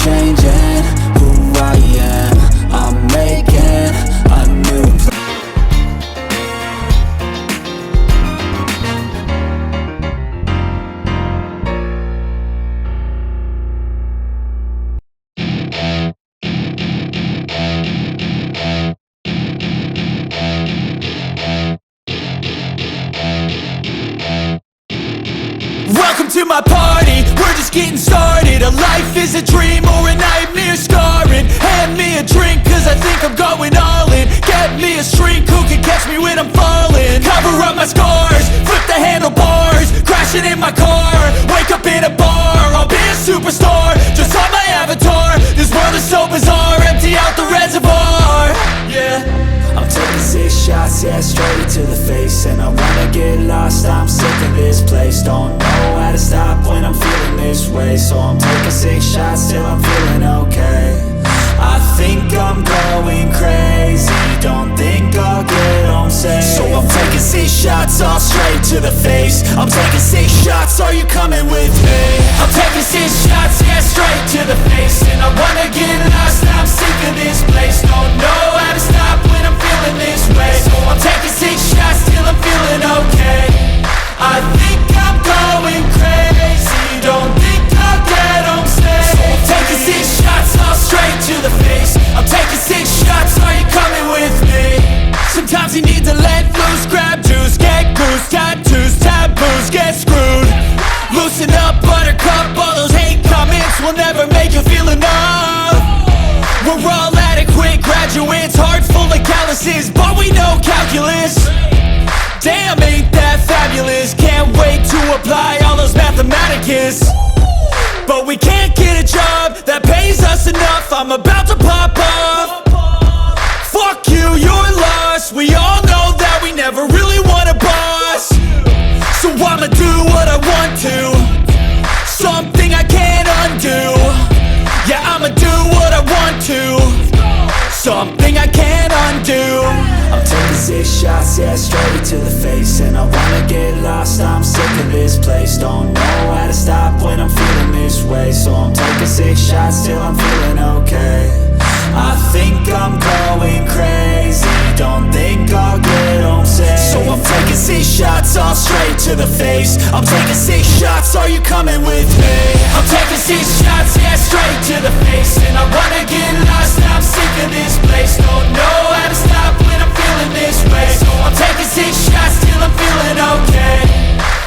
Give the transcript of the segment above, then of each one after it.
changing who I am. I'm making a new plan. Welcome to my party, we're just getting started. A life is a dream or a nightmare scarring. Hand me a drink cause I think I'm going all in. Get me a shrink who can catch me when I'm falling. Cover up my scars, flip the handlebars. Crashing in my car, wake up in a bar. I'll be a superstar, just on my avatar. This world is so bizarre, empty out the reservoir. Yeah, I'm taking 6 shots, yeah, straight to the face. And I wanna get lost, I'm sick of this place. Don't know how to stop when I'm feeling this way. So I'm taking 6 shots till I'm feeling okay. I think I'm going crazy, don't think I'll get home safe. So I'm taking 6 shots, all straight to the face. I'm taking 6 shots, are you coming with me? I'm taking 6 shots, yeah, straight to the face. And I wanna get lost, I'm sick of this place. Don't know how to stop when I'm feeling this way. So I'm taking 6 shots till I'm feeling okay. I think I'm going crazy, don't think I'll get home safe. So I'm taking 6 shots, all straight to the face. I'm taking 6 shots, are you coming with me? Sometimes you need to let loose, grab juice, get goose, tattoos, taboos, get screwed. Loosen up, buttercup, all those hate comments will never make you feel enough. We're all adequate graduates, heart full of calluses, but we know calculus. Damn, ain't that fabulous? Can't wait to apply all those mathematicus. But we can't get a job that pays us enough. I'm about to pop off. Fuck you, you're lost. We all know that we never really want a boss. So I'ma do what I want to, something I can't undo. Yeah, I'ma do what I want to, something I can't undo. I'm taking 6 shots, yeah, straight to the face. And I wanna get lost, I'm sick of this place. Don't know how to stop when I'm feeling this way. So I'm taking 6 shots till I'm feeling okay. I think I'm going crazy, don't think I'll get home safe. So I'm taking 6 shots, all straight to the face. I'm taking 6 shots, are you coming with me? I'm taking 6 shots, yeah, straight to the face. And I wanna get lost, I'm sick of this place. Don't know how to stop when I'm feeling this way. So I'm taking 6 shots till I'm feeling okay.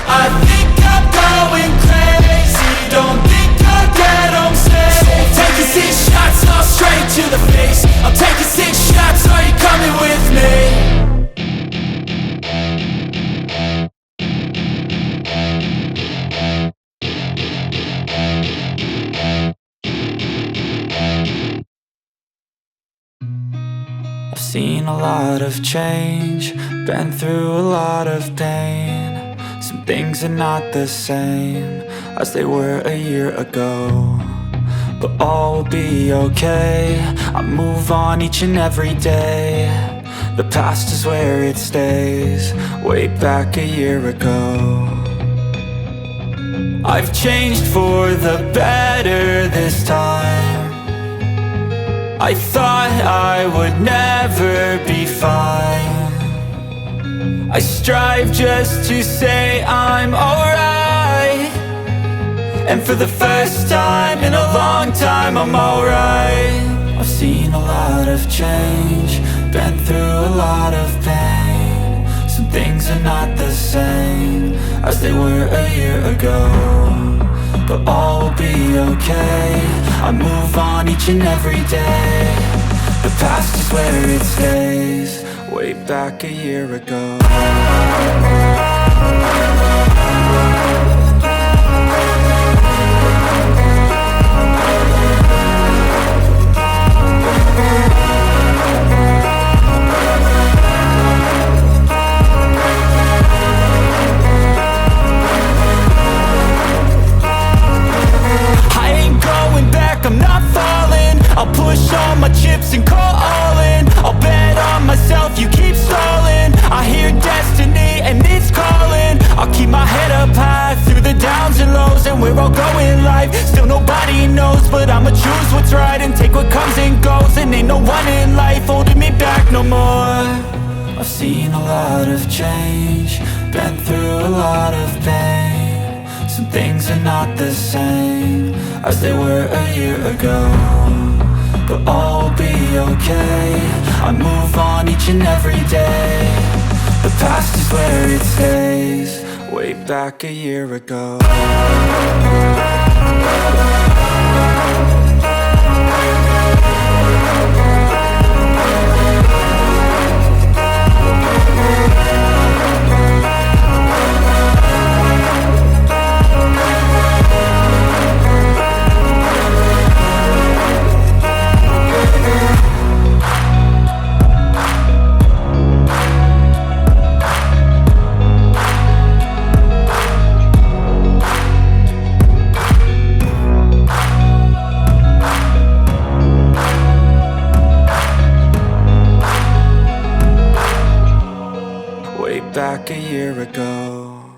I think I'm going crazy, don't think I'll get home safe. So I'm taking 6 shots, all straight to the face. I'm taking 6 shots, are you coming with me? I've seen a lot of change, been through a lot of pain. Some things are not the same as they were a year ago, but all will be okay. I move on each and every day. The past is where it stays, way back a year ago. I've changed for the better this time. I thought I would never be fine. I strive just to say I'm alright, and for the first time in a long time I'm alright. I've seen a lot of change, been through a lot of pain. Some things are not the same as they were a year ago, but all will be okay. I move on each and every day. The past is where it stays, way back a year ago. I'm not falling, I'll push all my chips and call all in. I'll bet on myself, you keep stalling. I hear destiny and it's calling. I'll keep my head up high through the downs and lows, and where I'll go in life, still nobody knows, but I'ma choose choose what's right and take what comes and goes, and ain't no one in life holding me back no more. I've seen a lot of change, been through a lot of pain. Some things are not the same as they were a year ago, but all will be okay. I move on each and every day. The past is where it stays. Way back a year ago. Back a year ago.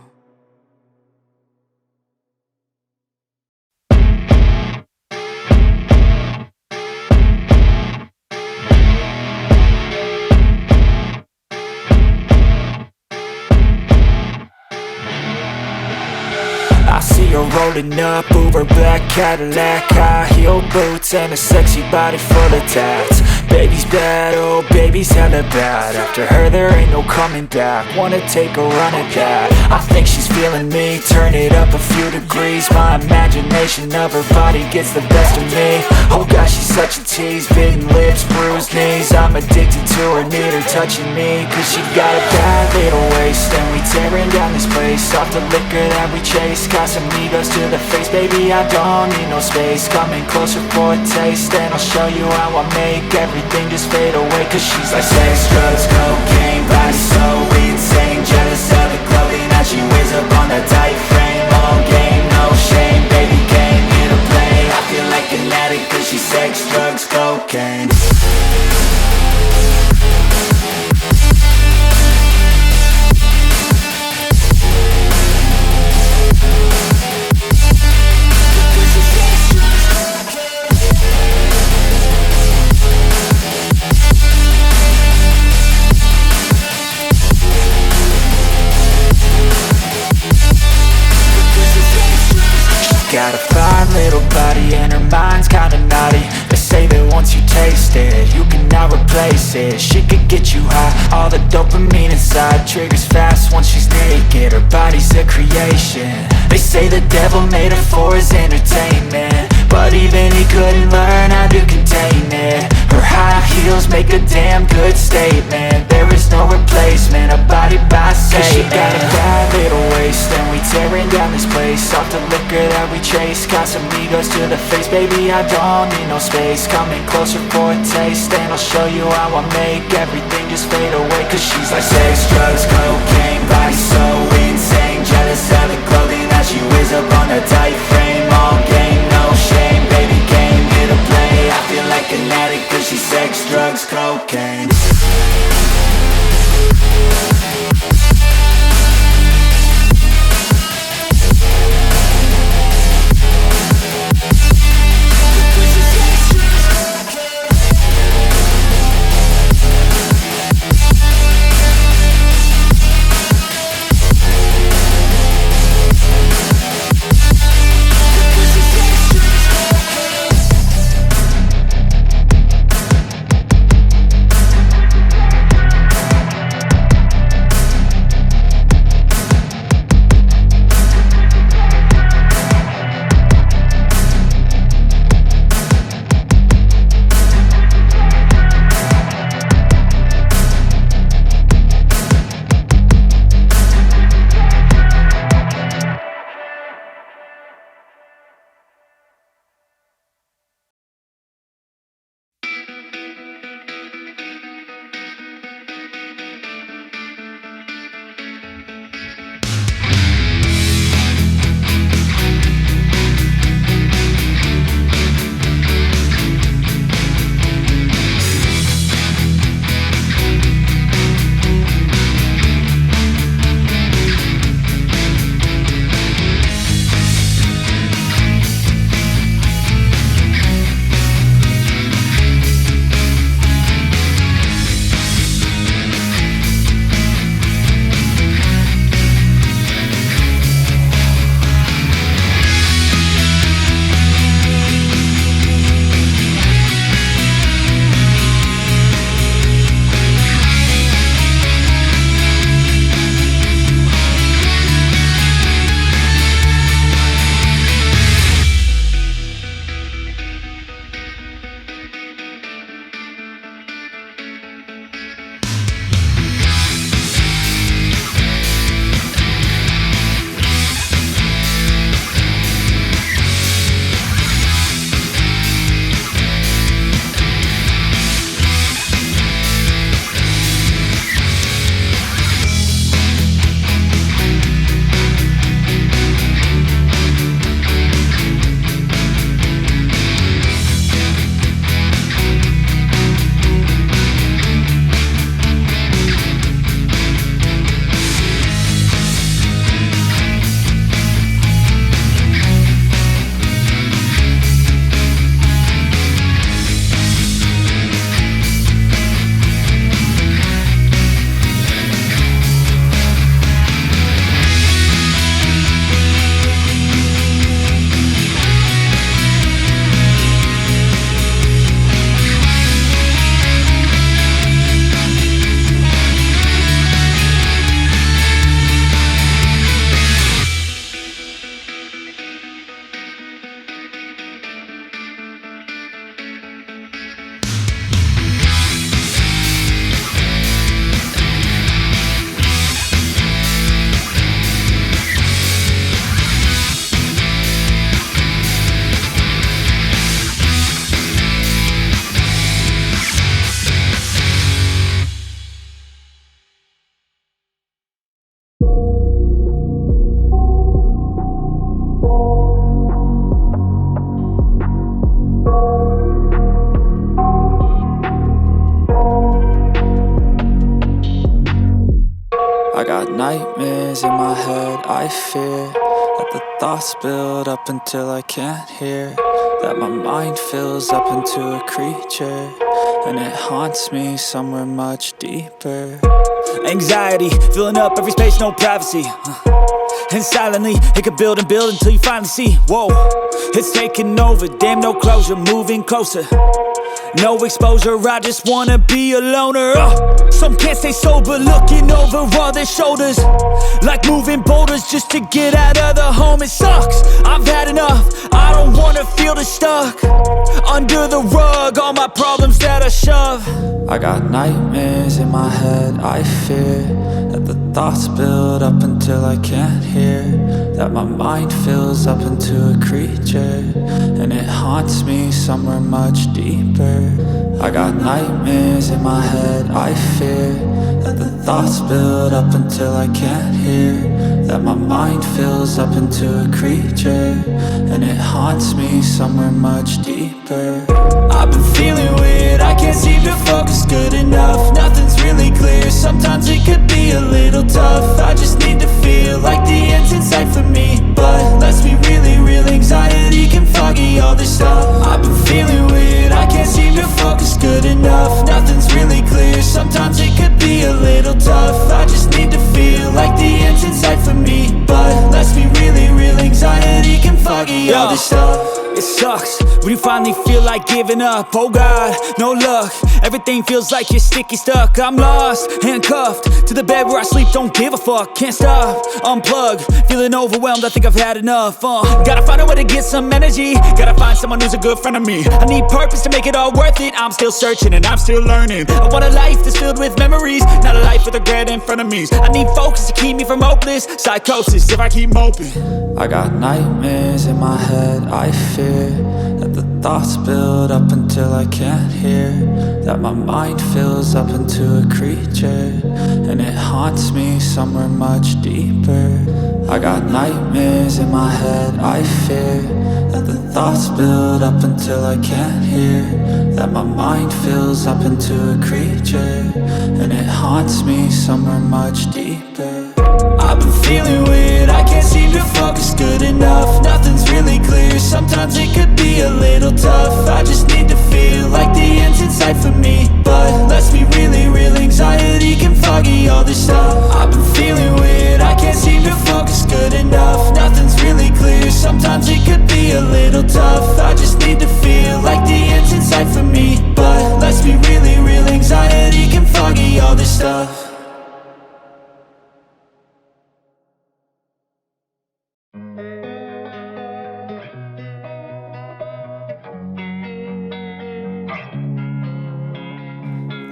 I see her rolling up, Uber black Cadillac, high heel boots and a sexy body full of tats. Baby's bad, oh baby's hella bad. After her there ain't no coming back. Wanna take a run at that. I think she's feeling me, turn it up a few degrees. My imagination of her body gets the best of me. Oh gosh, she's such a tease, bitten lips, bruised knees. I'm addicted to her, need her touching me, cause she got a bad little waist. And we tearing down this place off the liquor that we chase. Got some egos to the face, baby, I don't need no space. Coming closer for a taste, and I'll show you how I make everything just fade away. Cause she's like sex, drugs, cocaine, body so insane. Jealous of the clothing that she wears up on that tight frame. All game, no shame, baby came here to play. I feel like an addict cause she's sex, drugs, cocaine. Got a fine little body and her mind's kinda naughty. They say that once you taste it, you cannot replace it. She could get you high, all the dopamine inside triggers fast once she's naked. Her body's a creation. They say the devil made her for his entertainment, but even he couldn't learn how to contain it. Her high heels make a damn good statement. There is no replacement, a body by Satan. Cause she got a bad little waist, and we tearing down this place off the liquor that we chase. Got some egos to the face, baby, I don't need no space. Coming closer for a taste, and I'll show you how I make everything just fade away. Cause she's like sex, drugs, cocaine, body so insane. Jealous of the clothing that she wears up on her tight frame. All game, no shame, baby came here to play. I feel like an addict cause she's sex, drugs, cocaine. I got nightmares in my head, I fear that the thoughts build up until I can't hear, that my mind fills up into a creature, and it haunts me somewhere much deeper. Anxiety, filling up every space, no privacy. And silently, it could build and build until you finally see, whoa, it's taking over, damn no closure, moving closer. No exposure, I just wanna be a loner. Some can't stay sober, looking over all their shoulders, like moving boulders just to get out of the home. It sucks, I've had enough, I don't wanna feel the stuck under the rug, all my problems that I shove. I got nightmares in my head, I fear that the thoughts build up until I can't hear, that my mind fills up into a creature, and it haunts me somewhere much deeper. I got nightmares in my head, I fear that the thoughts build up until I can't hear, that my mind fills up into a creature, and it haunts me somewhere much deeper. I've been feeling weird, I can't seem to focus good enough. Nothing's really clear, sometimes it could be a little tough. I just need to feel like the end's in sight for me, but let's be really real, anxiety can foggy all this stuff. I've been feeling weird, I can't seem to focus good enough. Nothing's really clear, sometimes it could be a little tough. I just need to feel like the end's in sight for me, but let's be really real, anxiety can foggy all this stuff. It sucks when you finally feel like giving up. Oh God, no luck, everything feels like you're sticky stuck. I'm lost, handcuffed to the bed where I sleep, don't give a fuck. Can't stop, unplug, feeling overwhelmed, I think I've had enough. Gotta find a way to get some energy, gotta find someone who's a good friend of me. I need purpose to make it all worth it, I'm still searching and I'm still learning. I want a life that's filled with memories, not a life with regret and frenemies. I need focus to keep me from hopeless psychosis if I keep moping. I got nightmares in my head, I fear that the thoughts build up until I can't hear, that my mind fills up into a creature, and it haunts me somewhere much deeper. I got nightmares in my head, I fear that the thoughts build up until I can't hear, that my mind fills up into a creature, and it haunts me somewhere much deeper. I've been feeling weird, I can't seem to focus good enough. Nothing's really clear, sometimes it could be a little tough. I just need to feel like the end's in sight for me, but let's be really real, anxiety can foggy all this stuff. I've been feeling weird, I can't seem to focus good enough. Nothing's really clear, sometimes it could be a little tough. I just need to feel like the end's in sight for me, but let's be really real, anxiety can foggy all this stuff.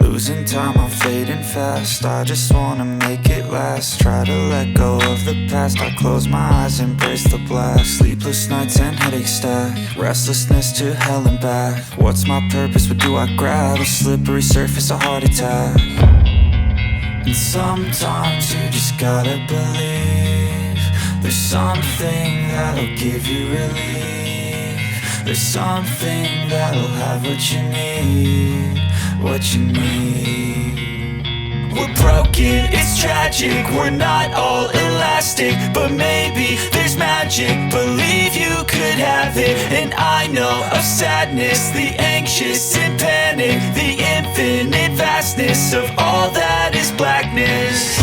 Losing time, I'm fading fast, I just wanna make it last. Try to let go of the past, I close my eyes, embrace the black. Sleepless nights and headaches stack, restlessness to hell and back. What's my purpose, what do I grab? A slippery surface, a heart attack. And sometimes you just gotta believe there's something that'll give you relief. There's something that'll have what you need, what you need. We're broken, it's tragic, we're not all elastic, but maybe there's magic, believe you could have it. And I know of sadness, the anxious and panic, the infinite vastness of all that is blackness.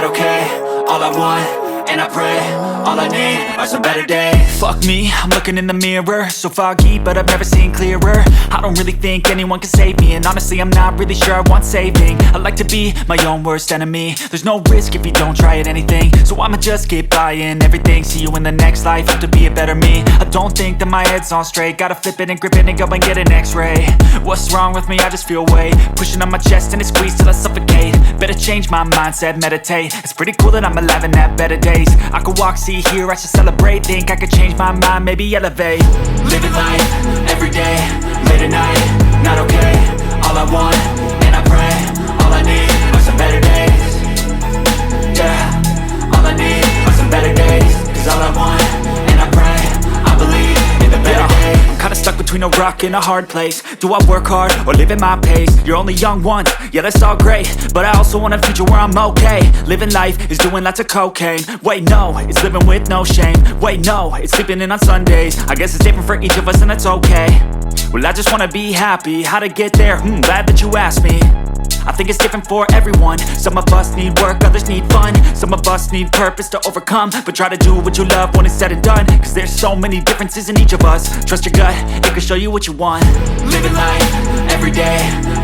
not okay. All I want, and I pray, all I need are some better days. Fuck me, I'm looking in the mirror, so foggy, but I've never seen clearer. I don't really think anyone can save me, and honestly I'm not really sure I want saving. I like to be my own worst enemy. There's no risk if you don't try at anything, so I'ma just keep buying everything. See you in the next life, have to be a better me. I don't think that my head's on straight, gotta flip it and grip it and go and get an x-ray. What's wrong with me? I just feel weight pushing on my chest and it squeezes till I suffocate. Better change my mindset, meditate. It's pretty cool that I'm alive and have better days. I could walk, see, hear, I should celebrate. Think I could change my mind, maybe elevate. Living life, everyday, late at night, not okay. All I want, and I pray, all I need are some better days. Yeah, all I need are some better days. Cause all I want, and I pray, I believe in the better days. I'm kinda stuck between a rock and a hard place. Do I work hard or live at my pace? You're only young once, yeah that's all great, but I also want a future where I'm okay. Living life is doing lots of cocaine. Wait no, it's living with no shame. Wait no, it's sleeping in on Sundays. I guess it's different for each of us and that's okay. Well I just wanna be happy, how to get there? Glad that you asked me. I think it's different for everyone. Some of us need work, others need fun. Some of us need purpose to overcome. But try to do what you love when it's said and done. Cause there's so many differences in each of us. Trust your gut, it can show you what you want. Living life, everyday,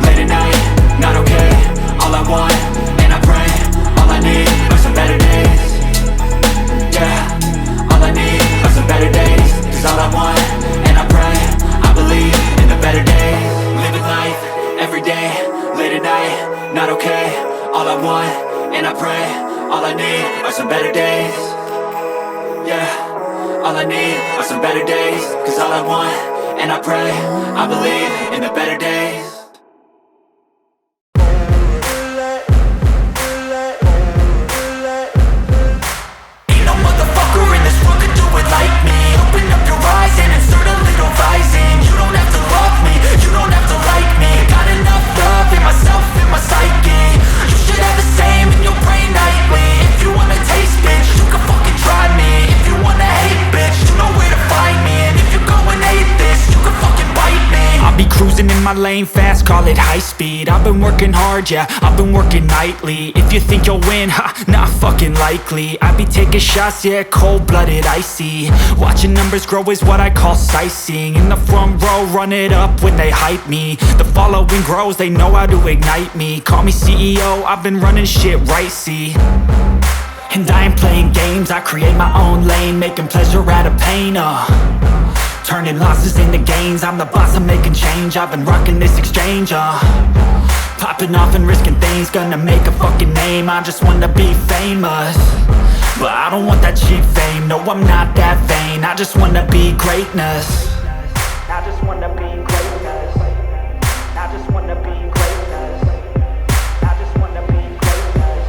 late at night, not okay. All I want, and I pray, all I need are some better days. Yeah, all I need are some better days. Cause all I want, and I pray, I believe in the better days. Living life, everyday, late at night, not okay. All I want, and I pray, all I need are some better days. Yeah, all I need are some better days. Cause all I want, and I pray, I believe in the better days. Ain't no motherfucker in this world could do it like me. Open up your eyes and insert a little rising. You don't have to love me, you don't have to like me. Got enough love in myself, in my psyche. You should have the same in your brain nightly. If you wanna taste, bitch, you can fucking try me. If you wanna hate, bitch, you know where to find me. And if you're going hate this, you can fucking bite me. I'll be cruising in my lane fast, call it high speed. I've been working hard, yeah, I've been working nightly. If you think you'll win, ha, not fucking likely. I be taking shots, yeah, cold-blooded, icy. Watching numbers grow is what I call sightseeing. In the front row, run it up when they hype me. The following grows, they know how to ignite me. Call me CEO, I've been running shit right, see. And I ain't playing games, I create my own lane. Making pleasure out of pain, turning losses into gains. I'm the boss, I'm making change. I've been rocking this exchange, popping off and risking things. Gonna make a fucking name, I just wanna be famous. But I don't want that cheap fame, no I'm not that vain. I just wanna be greatness. I just wanna be greatness. I just wanna be greatness. I just wanna be greatness.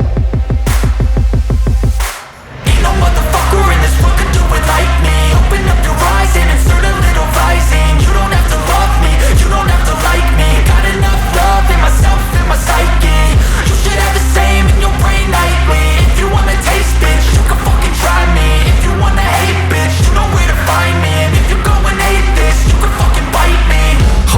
Ain't no motherfucker in this world could do it like me. Open up your eyes and insert a little rising. You don't have to love me, you don't have to like me. Got enough love in myself, in my psyche. You should have the same in your brain nightly. If you wanna taste, bitch, you can fucking try me. If you wanna hate, bitch, you know where to find me. And if you're going hate this, you can fucking bite me.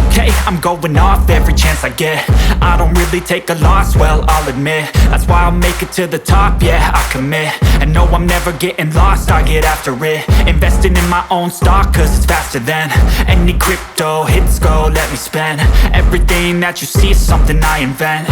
Okay, I'm going off every chance I get. I don't really take a loss, well, I'll admit. That's why I'll make it to the top, yeah, I commit. And no, I'm never getting lost, I get after it. Investing in my own stock, cause it's faster than any crypto hits go, let me spend. Everything that you see is something I invent.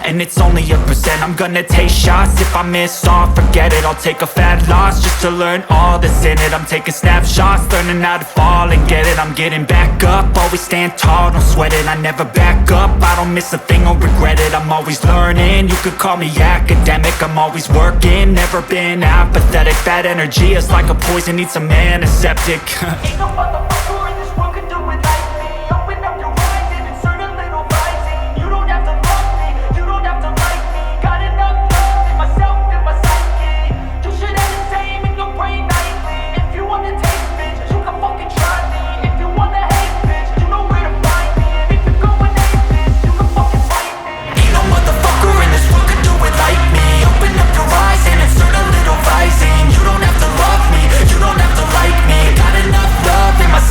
And it's only a percent. I'm gonna take shots. If I miss all, forget it. I'll take a fat loss just to learn all that's in it. I'm taking snapshots, learning how to fall and get it. I'm getting back up, always stand tall, don't sweat it. I never back up, I don't miss a thing or regret it. I'm always learning, you could call me academic. I'm always working, never been apathetic. Bad energy is like a poison, needs some antiseptic. Ain't no motherfucker in this world could do it like me. Open up your eyes and insert a little rising. You don't have to love me, you don't have to like me. Got enough love in myself, in my psyche. You should have the same in your brain nightly. If you wanna taste, bitch, you can fucking try me. If you wanna hate, bitch, you know where to find me. And if you're going hate this, you can fucking fight me. Ain't no motherfucker in this world could do it like me. Open up your eyes and insert a little rising. You don't have to love me, you don't have to like me. Got enough love in myself.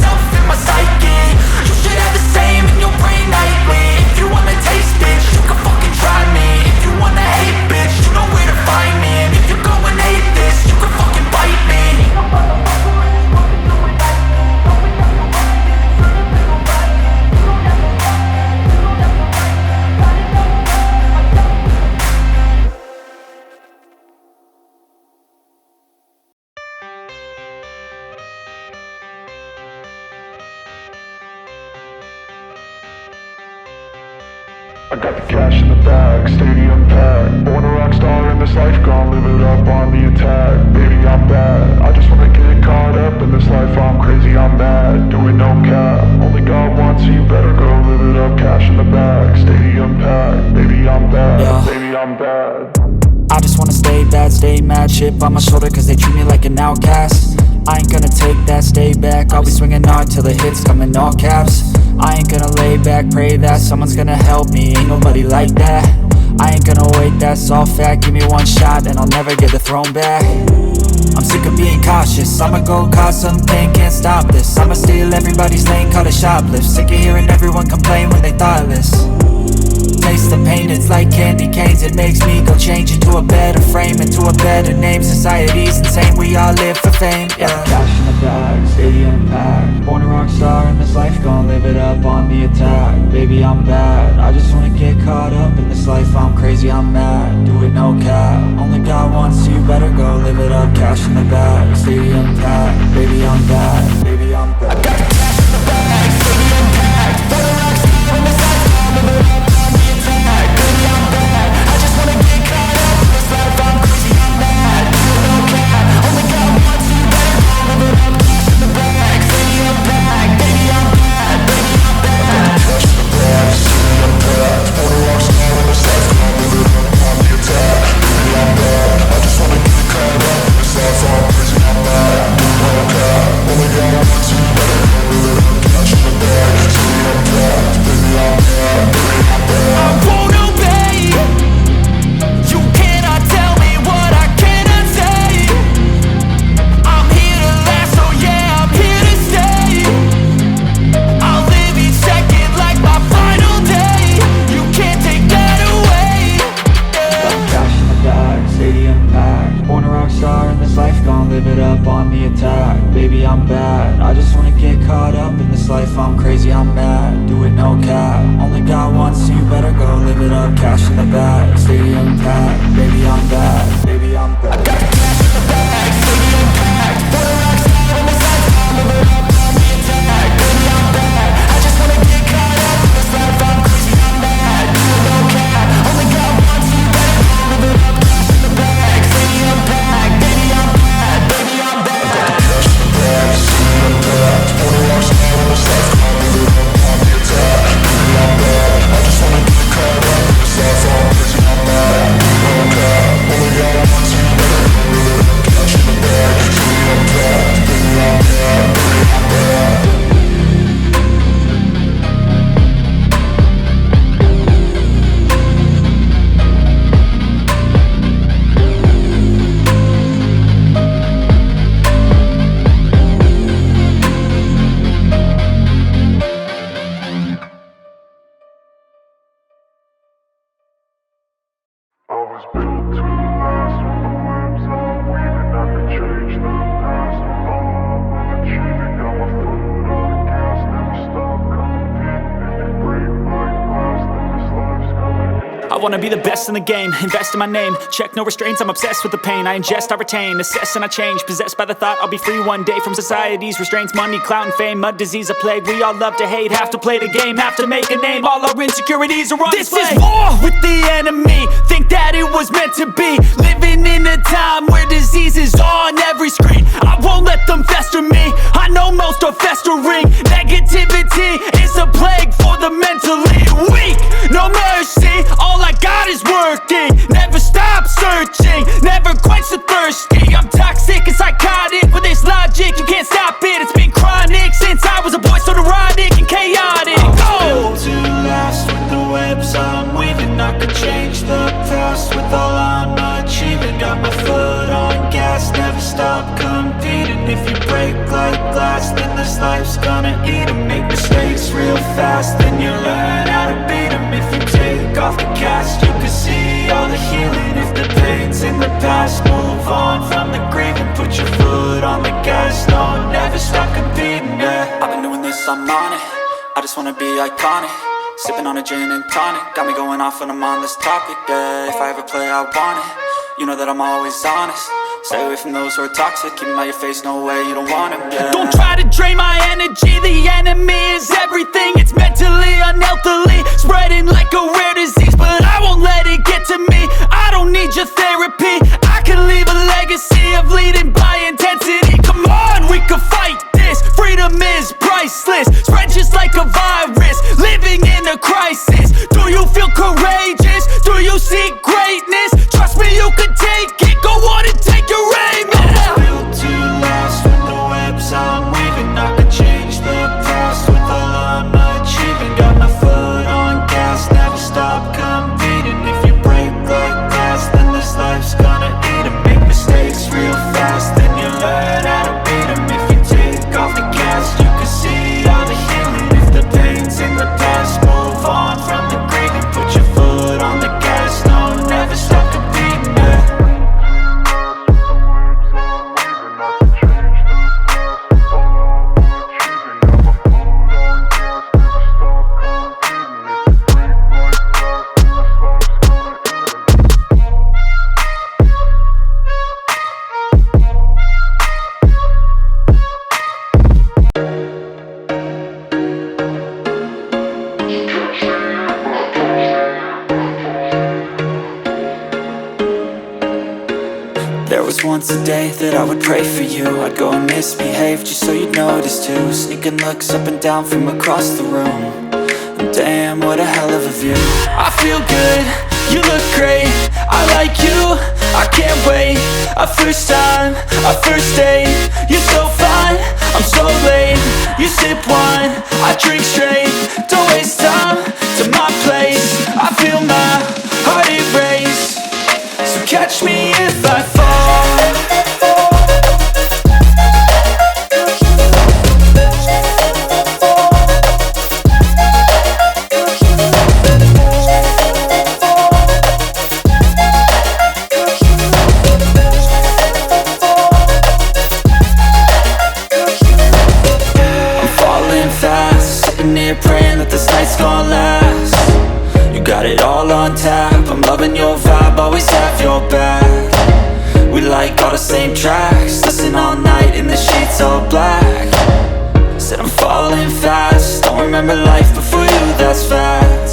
I got the cash in the bag, stadium packed. Born a rock star in this life, gon' live it up on the attack. Baby, I'm bad, I just wanna get caught up in this life. I'm crazy, I'm mad, doing no cap. Only God wants you, better go live it up. Cash in the bag, stadium packed. Baby, I'm bad, baby, I'm bad. I just wanna stay bad, stay mad. Chip on my shoulder cause they treat me like an outcast. I ain't gonna take that, stay back. I'll be swinging hard till the hits come in all caps. I ain't gonna lay back, pray that someone's gonna help me. Ain't nobody like that. I ain't gonna wait, that's all fact. Give me one shot and I'll never get the throne back. I'm sick of being cautious, I'ma go cause something, can't stop this. I'ma steal everybody's lane, call it shoplift. Sick of hearing everyone complain when they thoughtless. Taste the pain, it's like candy canes. It makes me go change into a better frame, into a better name. Society's insane, we all live for fame, yeah. Cash in the bag, stadium packed. Born a rock star in this life, gon' live it up on the attack. Baby, I'm bad, I just wanna get caught up in this life. I'm crazy, I'm mad, do it no cap. Only God wants you, better go live it up. Cash in the bag, stadium packed. Baby, I'm bad, baby, I'm bad. I got the cash in the bag, stadium packed. Born a rock star in this life, gon' live it up. I wanna be the best in the game, invest in my name. Check no restraints, I'm obsessed with the pain. I ingest, I retain, assess and I change. Possessed by the thought I'll be free one day from society's restraints. Money, clout and fame, mud, disease, a plague. We all love to hate, have to play the game, have to make a name. All our insecurities are on display. This is war with the enemy, think that it was meant to be. Living in a time where disease is on every screen. I won't let them fester me, I know most are festering. Negativity is a plague for the mentally weak. No mercy, all I got is working. Never stop searching, never quench the thirsty. I'm toxic and psychotic with this logic, you can't stop it. It's been chronic since I was a boy, so neurotic and chaotic. Built to last with the webs I'm weaving. I could change the past with all I'm achieving. Got my foot on gas, never stop competing. If you break like glass, then this life's gonna eat 'em. Make mistakes real fast, then you learn how to beat 'em. If you take off the cast, you can see all the healing. If the pain's in the past, move on from the grave and put your foot on the gas. No, never stop competing, yeah. I've been doing this, I'm on it. I just wanna be iconic. Sipping on a gin and tonic, got me going off when I'm on this topic, yeah. If I ever play, I want it. You know that I'm always honest. Stay away from those who are toxic, keep them out your face, no way, you don't want them, yeah. Don't try to drain my energy, the enemy is everything. It's mentally, unhealthily, spreading like a rare disease. But I won't let it get to me, I don't need your therapy. I can leave a legacy of leading by intensity. Come on, we can fight this, freedom is priceless. Spread just like a virus, living in a crisis. Do you feel courageous? Do you seek greatness? Trust me, you can take it, go on and take your aim, yeah. I was built to last with the webs I'm weaving. I could change the past with all I'm achieving. Got my foot on gas, never stop competing. If you break like glass, then this life's gonna eat 'em. Make mistakes real fast, then you learn how to beat 'em. If you take off the gas, you can see all the healing. If the pain's in the past, move on from the grieving. Put your foot on the gas, no, never stop competing, yeah. There was once a day that I would pray for you. I'd go and misbehave just so you'd notice too. Sneaking looks up and down from across the room. And damn, what a hell of a view. I feel good, you look great, I like you, I can't wait. A first time, a first date, you're so fine, I'm so late. You sip wine, I drink straight, don't waste time to my place. I feel my heart erase, so catch me if I fall. Praying that this night's gonna last. You got it all on tap, I'm loving your vibe, always have your back. We like all the same tracks, listen all night in the sheets all black. Said I'm falling fast, don't remember life before you, that's facts.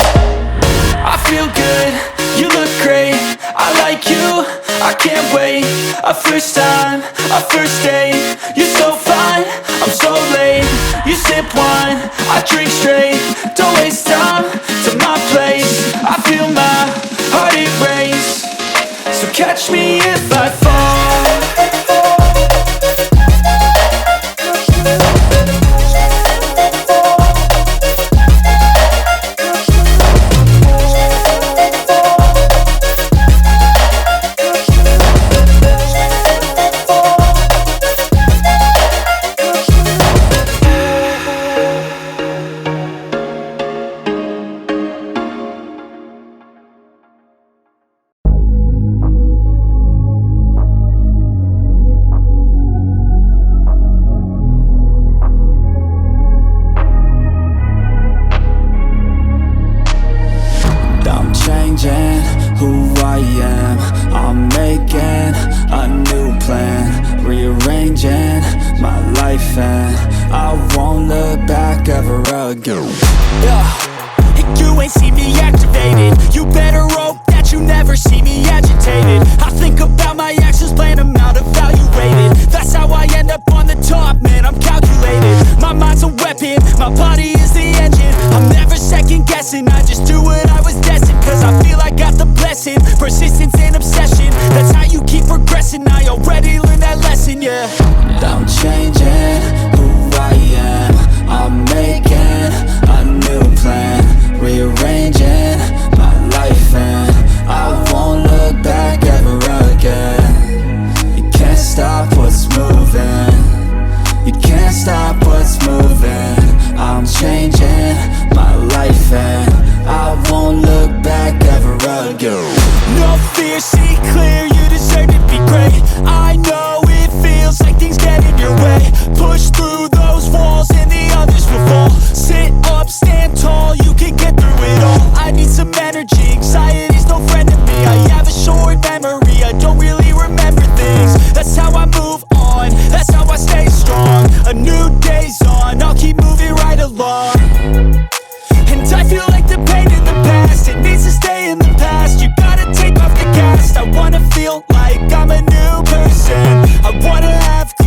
I feel good, you look great, I like you, I can't wait. A first time, a first date, you're so fine, I'm so late. You sip wine, I drink straight, don't waste time to my place. I feel my heart erase, so catch me if I fall. Who I am, I'm making a new plan, rearranging my life, and I won't look back ever again. And you ain't see me activated, you better hope that you never see me agitated. I think about my actions, plan them out, evaluated. That's how I end up on the top, man, I'm calculated. My mind's a weapon, my body is the engine. I'm never second guessing, I just do what I was destined. Cause I feel I got the blessing, persistence and obsession. That's how you keep progressing, I already